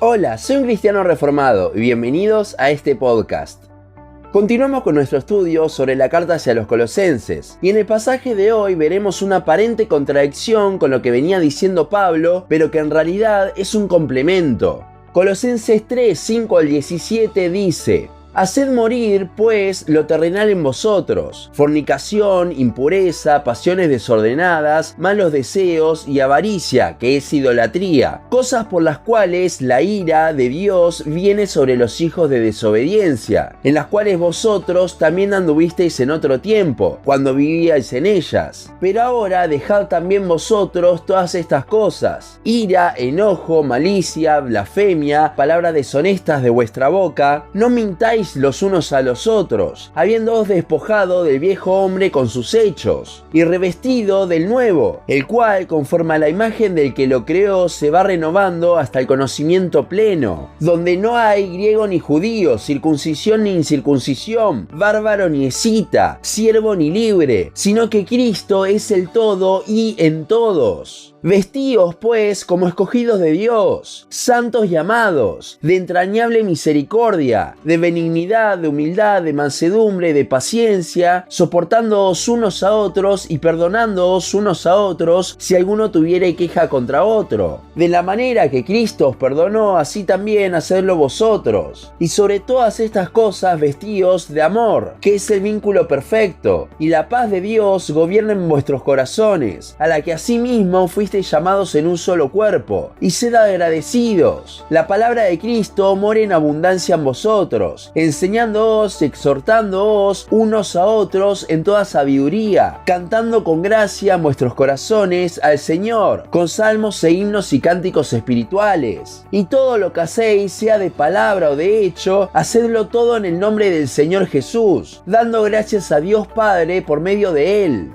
Hola, soy un cristiano reformado y bienvenidos a este podcast. Continuamos con nuestro estudio sobre la carta hacia los colosenses, y en el pasaje de hoy veremos una aparente contradicción con lo que venía diciendo Pablo, pero que en realidad es un complemento. Colosenses 3, 5 al 17 dice: Haced morir, pues, lo terrenal en vosotros: fornicación, impureza, pasiones desordenadas, malos deseos y avaricia, que es idolatría, cosas por las cuales la ira de Dios viene sobre los hijos de desobediencia, en las cuales vosotros también anduvisteis en otro tiempo, cuando vivíais en ellas. Pero ahora dejad también vosotros todas estas cosas: ira, enojo, malicia, blasfemia, palabras deshonestas de vuestra boca. No mintáis los unos a los otros, habiéndoos despojado del viejo hombre con sus hechos, y revestido del nuevo, el cual, conforme a la imagen del que lo creó, se va renovando hasta el conocimiento pleno, donde no hay griego ni judío, circuncisión ni incircuncisión, bárbaro ni escita, siervo ni libre, sino que Cristo es el todo y en todos. Vestíos, pues, como escogidos de Dios, santos y amados, de entrañable misericordia, de benignidad, de humildad, de mansedumbre, de paciencia, soportándoos unos a otros y perdonándoos unos a otros si alguno tuviere queja contra otro. De la manera que Cristo os perdonó, así también hacedlo vosotros. Y sobre todas estas cosas vestíos de amor, que es el vínculo perfecto, y la paz de Dios gobierna en vuestros corazones, a la que asimismo fuisteis llamados en un solo cuerpo, y sed agradecidos. La palabra de Cristo more en abundancia en vosotros, enseñándoos, exhortándoos unos a otros en toda sabiduría, cantando con gracia en vuestros corazones al Señor, con salmos e himnos y cánticos espirituales. Y todo lo que hacéis, sea de palabra o de hecho, hacedlo todo en el nombre del Señor Jesús, dando gracias a Dios Padre por medio de Él.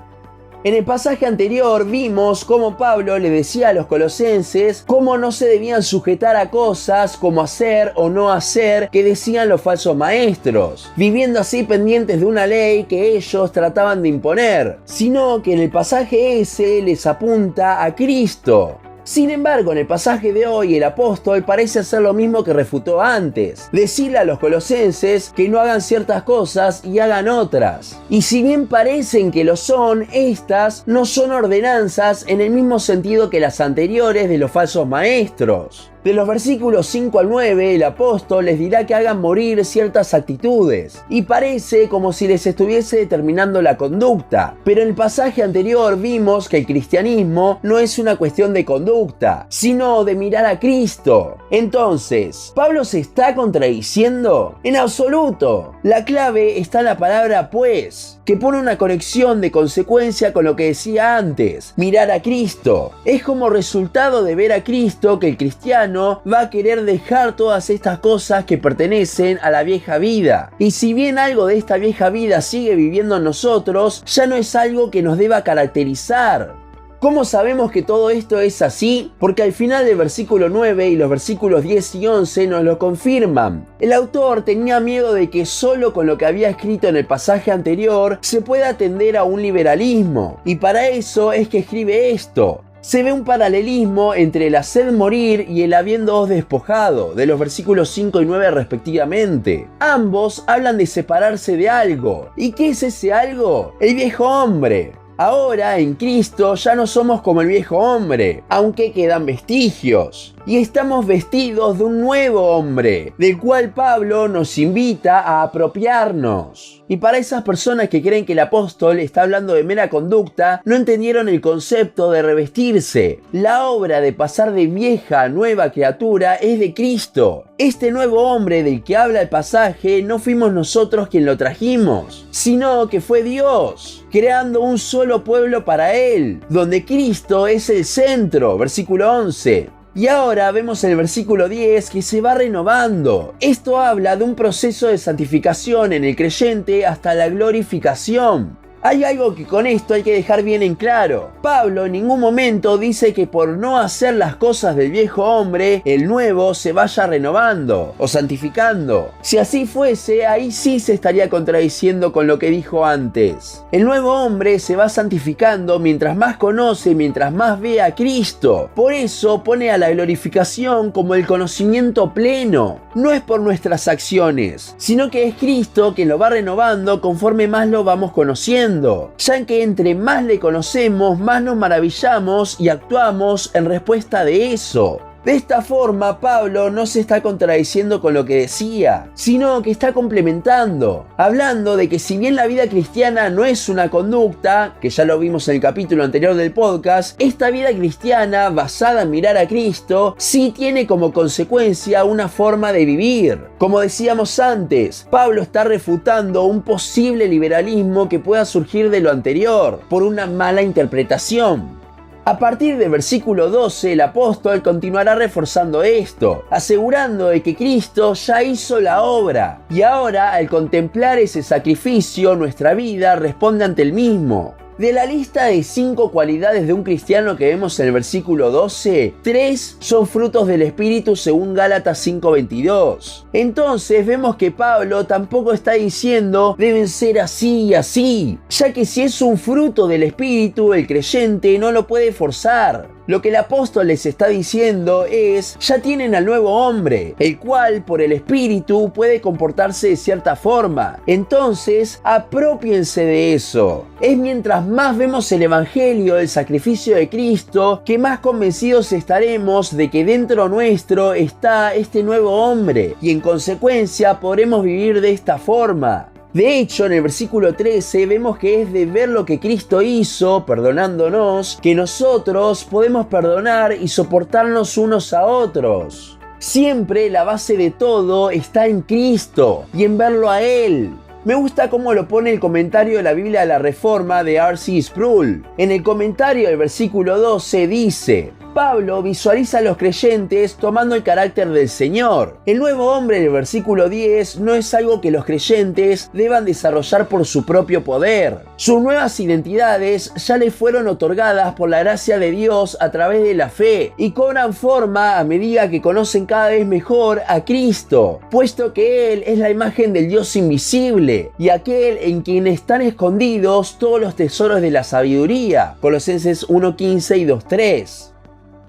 En el pasaje anterior vimos cómo Pablo le decía a los colosenses cómo no se debían sujetar a cosas como hacer o no hacer que decían los falsos maestros, viviendo así pendientes de una ley que ellos trataban de imponer, sino que en el pasaje ese les apunta a Cristo. Sin embargo, en el pasaje de hoy el apóstol parece hacer lo mismo que refutó antes: decirle a los colosenses que no hagan ciertas cosas y hagan otras. Y si bien parecen que lo son, estas no son ordenanzas en el mismo sentido que las anteriores de los falsos maestros. De los versículos 5 al 9, el apóstol les dirá que hagan morir ciertas actitudes, y parece como si les estuviese determinando la conducta. Pero en el pasaje anterior vimos que el cristianismo no es una cuestión de conducta, sino de mirar a Cristo. Entonces, ¿Pablo se está contradiciendo? En absoluto. La clave está en la palabra pues, que pone una conexión de consecuencia con lo que decía antes: mirar a Cristo. Es como resultado de ver a Cristo que el cristiano va a querer dejar todas estas cosas que pertenecen a la vieja vida. Y si bien algo de esta vieja vida sigue viviendo en nosotros, ya no es algo que nos deba caracterizar. ¿Cómo sabemos que todo esto es así? Porque al final del versículo 9 y los versículos 10 y 11 nos lo confirman. El autor tenía miedo de que solo con lo que había escrito en el pasaje anterior se pueda atender a un liberalismo, y para eso es que escribe esto. Se ve un paralelismo entre el haced morir y el habiéndoos despojado, de los versículos 5 y 9 respectivamente. Ambos hablan de separarse de algo. ¿Y qué es ese algo? El viejo hombre. Ahora, en Cristo, ya no somos como el viejo hombre, aunque quedan vestigios. Y estamos vestidos de un nuevo hombre, del cual Pablo nos invita a apropiarnos. Y para esas personas que creen que el apóstol está hablando de mera conducta, no entendieron el concepto de revestirse. La obra de pasar de vieja a nueva criatura es de Cristo. Este nuevo hombre del que habla el pasaje no fuimos nosotros quien lo trajimos, sino que fue Dios, creando un solo pueblo para Él, donde Cristo es el centro, versículo 11. Y ahora vemos en el versículo 10 que se va renovando. Esto habla de un proceso de santificación en el creyente hasta la glorificación. Hay algo que con esto hay que dejar bien en claro. Pablo en ningún momento dice que por no hacer las cosas del viejo hombre, el nuevo se vaya renovando o santificando. Si así fuese, ahí sí se estaría contradiciendo con lo que dijo antes. El nuevo hombre se va santificando mientras más conoce, mientras más ve a Cristo. Por eso pone a la glorificación como el conocimiento pleno. No es por nuestras acciones, sino que es Cristo quien lo va renovando conforme más lo vamos conociendo. Ya que entre más le conocemos, más nos maravillamos y actuamos en respuesta de eso. De esta forma, Pablo no se está contradiciendo con lo que decía, sino que está complementando, hablando de que si bien la vida cristiana no es una conducta, que ya lo vimos en el capítulo anterior del podcast, esta vida cristiana basada en mirar a Cristo sí tiene como consecuencia una forma de vivir. Como decíamos antes, Pablo está refutando un posible liberalismo que pueda surgir de lo anterior, por una mala interpretación. A partir del versículo 12, el apóstol continuará reforzando esto, asegurando de que Cristo ya hizo la obra, y ahora al contemplar ese sacrificio, nuestra vida responde ante el mismo. De la lista de 5 cualidades de un cristiano que vemos en el versículo 12, 3 son frutos del Espíritu según Gálatas 5:22. Entonces vemos que Pablo tampoco está diciendo deben ser así y así, ya que si es un fruto del Espíritu, el creyente no lo puede forzar. Lo que el apóstol les está diciendo es, ya tienen al nuevo hombre, el cual por el Espíritu puede comportarse de cierta forma. Entonces, apropiense de eso. Es mientras más vemos el Evangelio, el sacrificio de Cristo, que más convencidos estaremos de que dentro nuestro está este nuevo hombre, y en consecuencia podremos vivir de esta forma. De hecho, en el versículo 13 vemos que es de ver lo que Cristo hizo, perdonándonos, que nosotros podemos perdonar y soportarnos unos a otros. Siempre la base de todo está en Cristo y en verlo a Él. Me gusta cómo lo pone el comentario de la Biblia de la Reforma de R.C. Sproul. En el comentario del versículo 12 dice: Pablo visualiza a los creyentes tomando el carácter del Señor. El nuevo hombre del versículo 10 no es algo que los creyentes deban desarrollar por su propio poder. Sus nuevas identidades ya les fueron otorgadas por la gracia de Dios a través de la fe y cobran forma a medida que conocen cada vez mejor a Cristo, puesto que Él es la imagen del Dios invisible y aquel en quien están escondidos todos los tesoros de la sabiduría. Colosenses 1:15 y 2:3.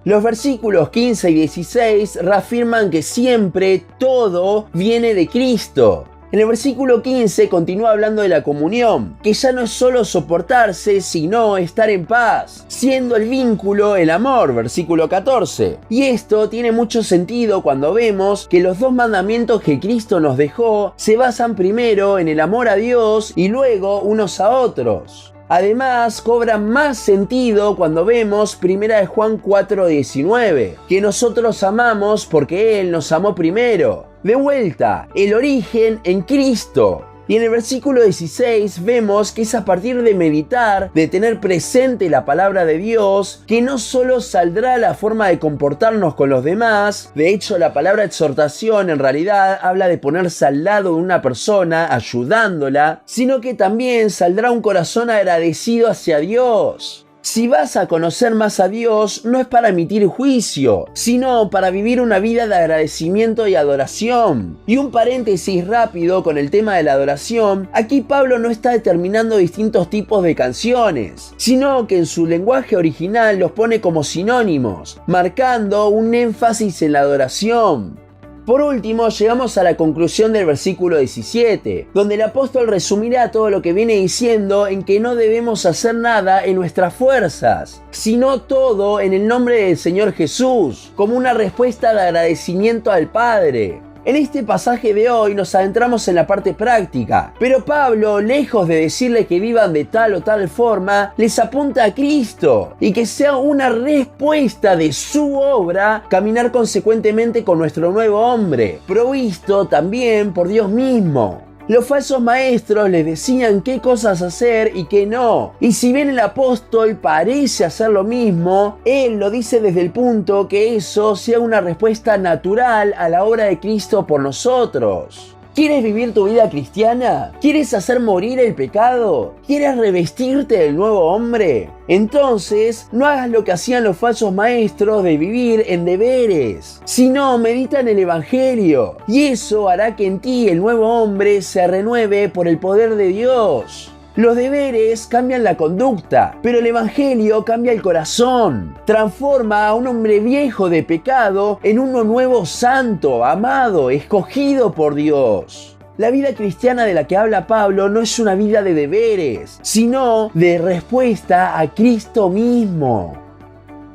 Los versículos 15 y 16 reafirman que siempre todo viene de Cristo. En el versículo 15 continúa hablando de la comunión, que ya no es solo soportarse, sino estar en paz, siendo el vínculo el amor, versículo 14. Y esto tiene mucho sentido cuando vemos que los 2 mandamientos que Cristo nos dejó se basan primero en el amor a Dios y luego unos a otros. Además, cobra más sentido cuando vemos 1 Juan 4:19, que nosotros amamos porque Él nos amó primero. De vuelta, el origen en Cristo. Y en el versículo 16 vemos que es a partir de meditar, de tener presente la palabra de Dios, que no solo saldrá la forma de comportarnos con los demás. De hecho, la palabra exhortación en realidad habla de ponerse al lado de una persona, ayudándola, sino que también saldrá un corazón agradecido hacia Dios. Si vas a conocer más a Dios, no es para emitir juicio, sino para vivir una vida de agradecimiento y adoración. Y un paréntesis rápido con el tema de la adoración, aquí Pablo no está determinando distintos tipos de canciones, sino que en su lenguaje original los pone como sinónimos, marcando un énfasis en la adoración. Por último, llegamos a la conclusión del versículo 17, donde el apóstol resumirá todo lo que viene diciendo en que no debemos hacer nada en nuestras fuerzas, sino todo en el nombre del Señor Jesús, como una respuesta de agradecimiento al Padre. En este pasaje de hoy nos adentramos en la parte práctica, pero Pablo, lejos de decirle que vivan de tal o tal forma, les apunta a Cristo y que sea una respuesta de su obra caminar consecuentemente con nuestro nuevo hombre, provisto también por Dios mismo. Los falsos maestros les decían qué cosas hacer y qué no. Y si bien el apóstol parece hacer lo mismo, él lo dice desde el punto que eso sea una respuesta natural a la obra de Cristo por nosotros. ¿Quieres vivir tu vida cristiana? ¿Quieres hacer morir el pecado? ¿Quieres revestirte del nuevo hombre? Entonces, no hagas lo que hacían los falsos maestros de vivir en deberes, sino medita en el Evangelio, y eso hará que en ti el nuevo hombre se renueve por el poder de Dios. Los deberes cambian la conducta, pero el Evangelio cambia el corazón. Transforma a un hombre viejo de pecado en uno nuevo santo, amado, escogido por Dios. La vida cristiana de la que habla Pablo no es una vida de deberes, sino de respuesta a Cristo mismo.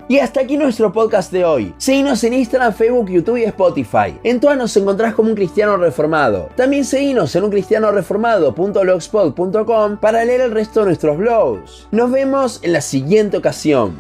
Y hasta aquí nuestro podcast de hoy. Seguinos en Instagram, Facebook, YouTube y Spotify. En todas nos encontrás como Un Cristiano Reformado. También seguinos en uncristianoreformado.blogspot.com para leer el resto de nuestros blogs. Nos vemos en la siguiente ocasión.